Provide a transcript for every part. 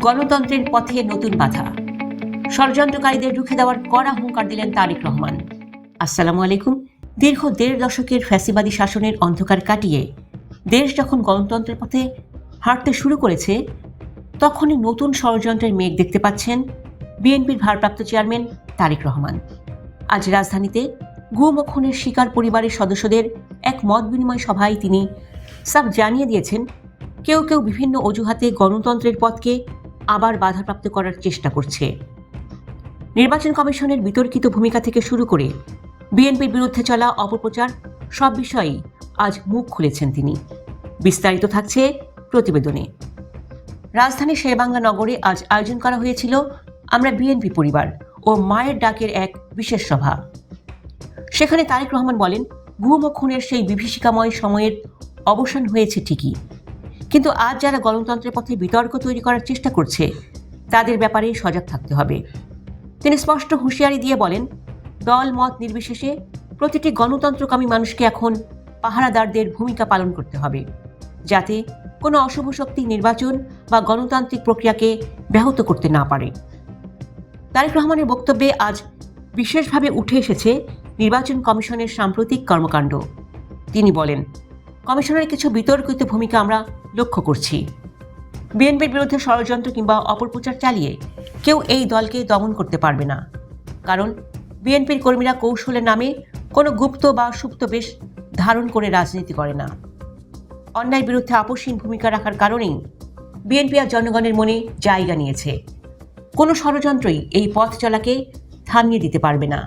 গণতন্ত্রের পথে নতুন বাধা, ষড়যন্ত্রকারীদের রুখে দেওয়ার কড়া হুঙ্কার দিলেন তারেক রহমান। আসসালামু আলাইকুম। দীর্ঘ ১.৫ দশকের ফ্যাসিবাদী শাসনের অন্ধকার কাটিয়ে দেশ যখন গণতন্ত্রের পথে হাঁটতে শুরু করেছে, তখনই নতুন ষড়যন্ত্রের মেঘ দেখতে পাচ্ছেন বিএনপির ভারপ্রাপ্ত চেয়ারম্যান তারেক রহমান। আজ রাজধানীতে গুম ও খুনের শিকার পরিবারের সদস্যদের এক মত বিনিময় সভায় তিনি সাফ জানিয়ে দিয়েছেন, কেউ কেউ বিভিন্ন অজুহাতে গণতন্ত্রের পথকে আবার বাধাপ্রাপ্ত করার চেষ্টা করছে। নির্বাচন কমিশনের বিতর্কিত ভূমিকা থেকে শুরু করে বিএনপির বিরুদ্ধে চলা অপপ্রচার সব বিষয়েই আজ মুখ খুলেছেন তিনি। বিস্তারিত থাকছে প্রতিবেদনে। রাজধানীর শেরেবাংলা নগরে আজ আয়োজন করা হয়েছিল আমরা বিএনপি পরিবার ও মায়ের ডাকের এক বিশেষ সভা। সেখানে তারেক রহমান বলেন, গুম ও খুনের সেই বিভীষিকাময় সময়ের অবসান হয়েছে ঠিকই, কিন্তু আজ যারা গণতন্ত্রের পথে বিতর্ক তৈরি করার চেষ্টা করছে তাদের ব্যাপারে সজাগ থাকতে হবে। তিনি স্পষ্ট হুঁশিয়ারি দিয়ে বলেন, দল মত নির্বিশেষে প্রতিটি গণতন্ত্রকামী মানুষকে এখন পাহারাদারদের ভূমিকা পালন করতে হবে, যাতে কোনো অশুভ শক্তি নির্বাচন বা গণতান্ত্রিক প্রক্রিয়াকে ব্যাহত করতে না পারে। তারেক রহমানের বক্তব্যে আজ বিশেষভাবে উঠে এসেছে নির্বাচন কমিশনের সাম্প্রতিক কর্মকাণ্ড। তিনি বলেন, কমিশনের কিছু বিতর্কিত ভূমিকা আমরা লক্ষ্য করছি। বিএনপির বিরুদ্ধে ষড়যন্ত্র কিংবা অপপ্রচার চালিয়ে কেউ এই দলকে দমন করতে পারবে না, কারণ বিএনপির কর্মীরা কৌশলের নামে কোনো গুপ্ত বা সুপ্ত বেশ ধারণ করে রাজনীতি করে না। অন্যায়ের বিরুদ্ধে আপোষহীন ভূমিকা রাখার কারণেই বিএনপি আর জনগণের মনে জায়গা নিয়েছে। কোনো ষড়যন্ত্রই এই পথ চলাকে থামিয়ে দিতে পারবে না।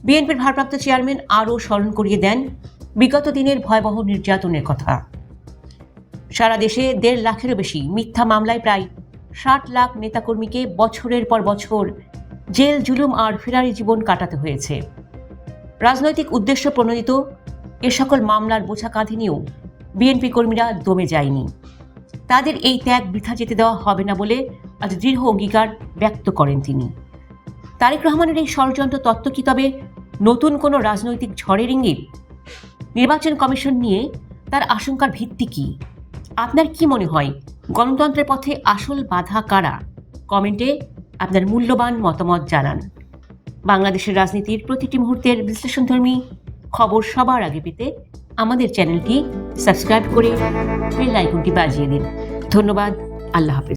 বিএনপির ভারপ্রাপ্ত চেয়ারম্যান আরও স্মরণ করিয়ে দেন বিগত দিনের ভয়াবহ নির্যাতনের কথা। সারা দেশে ১.৫ লাখেরও বেশি মিথ্যা মামলায় প্রায় ৬০ লাখ নেতাকর্মীকে বছরের পর বছর জেল, জুলুম আর ফেরারি জীবন কাটাতে হয়েছে। রাজনৈতিক উদ্দেশ্য প্রণোদিত এ সকল মামলার বোঝা কাঁধে নিয়েও বিএনপি কর্মীরা দমে যায়নি। তাদের এই ত্যাগ বৃথা যেতে দেওয়া হবে না বলে আজ দৃঢ় অঙ্গীকার ব্যক্ত করেন তিনি। তারেক রহমানের এই ষড়যন্ত্র তত্ত্ব কি তবে নতুন কোনো রাজনৈতিক ঝড়ের ইঙ্গিত? নির্বাচন কমিশন নিয়ে তার আশঙ্কার ভিত্তি কি? আপনার কি মনে হয়, গণতন্ত্রের পথে আসল বাধা কারা? কমেন্টে আপনার মূল্যবান মতামত জানান। বাংলাদেশের রাজনীতির প্রতিটি মুহূর্তের বিশ্লেষণধর্মী খবর সবার আগে পেতে আমাদের চ্যানেলটি সাবস্ক্রাইব করে বেল আইকনটি বাজিয়ে দিন। ধন্যবাদ। আল্লাহ হাফেজ।